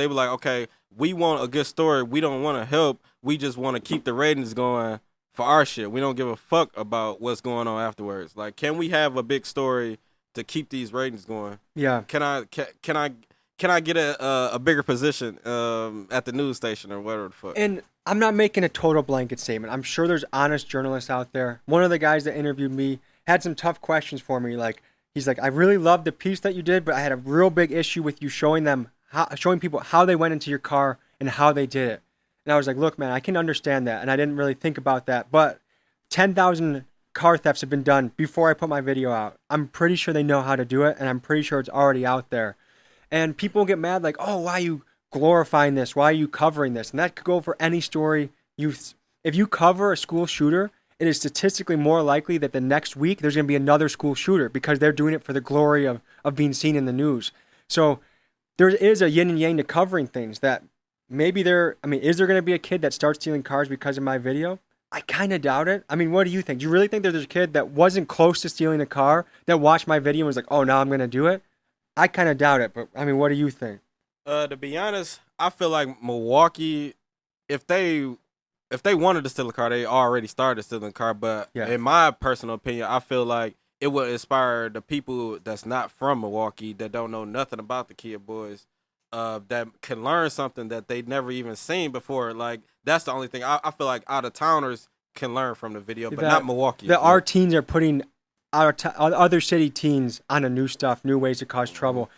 They be like, okay, we want a good story. We don't want to help. We just want to keep the ratings going for our shit. We don't give a fuck about what's going on afterwards. Like, can we have a big story to keep these ratings going? Yeah. Can I get a bigger position at the news station or whatever the fuck? And I'm not making a total blanket statement. I'm sure there's honest journalists out there. One of the guys that interviewed me had some tough questions for me. Like, he's like, I really loved the piece that you did, but I had a real big issue with you showing people how they went into your car and how they did it. And I was like, look, man, I can understand that. And I didn't really think about that. But 10,000 car thefts have been done before I put my video out. I'm pretty sure they know how to do it, and I'm pretty sure it's already out there. And people get mad like, oh, why are you glorifying this? Why are you covering this? And that could go for any story. If you cover a school shooter, it is statistically more likely that the next week there's going to be another school shooter because they're doing it for the glory of being seen in the news. So there is a yin and yang to covering things that maybe is there going to be a kid that starts stealing cars because of my video? I kind of doubt it. I mean, what do you think? Do you really think there's a kid that wasn't close to stealing a car that watched my video and was like, oh, now I'm going to do it? I kind of doubt it, but I mean, what do you think? To be honest, I feel like Milwaukee, if they wanted to steal a car, they already started stealing a car. But in my personal opinion, I feel like it would inspire the people that's not from Milwaukee, that don't know nothing about the Kid Boys, that can learn something that they'd never even seen before. Like, that's the only thing I feel like out of towners can learn from the video, but not Milwaukee. Our teens are putting other city teens onto new stuff, new ways to cause trouble.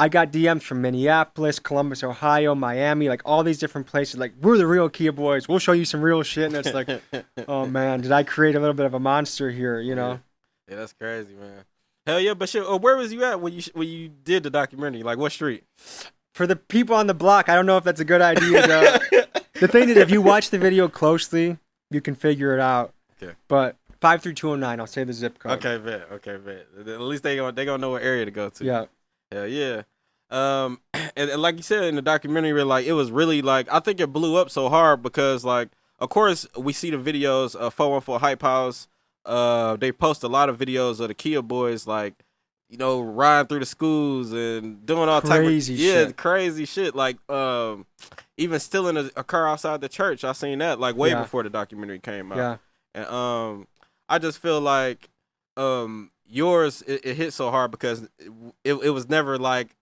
I got DMs from Minneapolis, Columbus, Ohio, Miami, like all these different places. Like, we're the real Kia Boys. We'll show you some real shit. And it's like, oh man, did I create a little bit of a monster here? You know? Yeah, that's crazy, man. Hell yeah, but shit. Where was you at when you did the documentary? Like, what street? For the people on the block, I don't know if that's a good idea. The thing is, if you watch the video closely, you can figure it out. Okay. But 53209, I'll say the zip code. Okay, bet. At least they gonna know what area to go to. Yeah. Hell yeah. And like you said in the documentary, like, it was really like, I think it blew up so hard because, like, of course we see the videos of 414 Hype House. They post a lot of videos of the Kia Boys, like, you know, riding through the schools and doing all crazy type of crazy shit. Like, even stealing a car outside the church. I seen that like way before the documentary came out. Yeah. And I just feel like yours it hit so hard because it was never like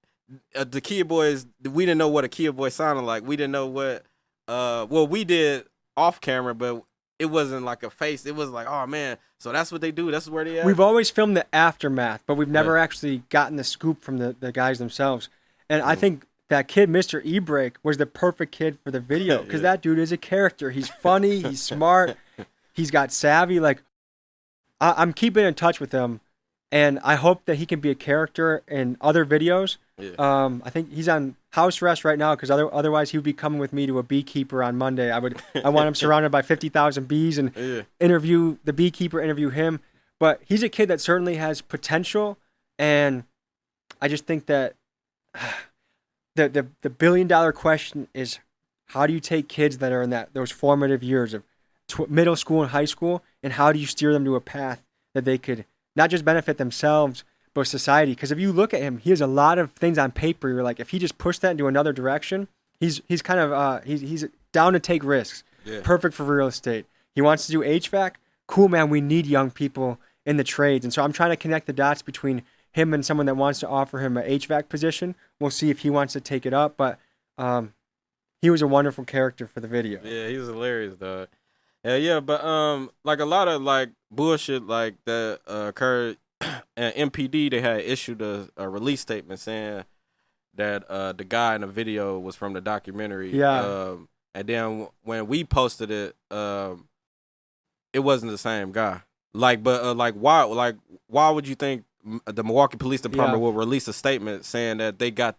the Kia Boys. We didn't know what a Kia Boy sounded like. We didn't know what well, we did off camera, but it wasn't like a face. It was like, oh man, so that's what they do. That's where they at. We've always filmed the aftermath, but we've never actually gotten the scoop from the guys themselves. And I think that kid, Mr. E-Brake, was the perfect kid for the video because that dude is a character. He's funny. He's smart. He's got savvy. Like, I'm keeping in touch with him, and I hope that he can be a character in other videos. Yeah. I think he's on house arrest right now because otherwise he would be coming with me to a beekeeper on Monday. I want him surrounded by 50,000 bees and interview the beekeeper, interview him. But he's a kid that certainly has potential, and I just think that the $1 billion question is, how do you take kids that are in those formative years of middle school and high school, and how do you steer them to a path that they could not just benefit themselves but society? Because if you look at him, he has a lot of things on paper. You're like, if he just pushed that into another direction, he's kind of he's down to take risks. Yeah. Perfect for real estate. He wants to do HVAC. Cool, man. We need young people in the trades, and so I'm trying to connect the dots between him and someone that wants to offer him an HVAC position. We'll see if he wants to take it up, but he was a wonderful character for the video. Yeah, he was hilarious, dog. Yeah, but like a lot of like bullshit like that occurred. And MPD, they had issued a release statement saying that the guy in the video was from the documentary. Yeah. And then when we posted it, it wasn't the same guy. Like, but why would you think the Milwaukee Police Department will release a statement saying that they got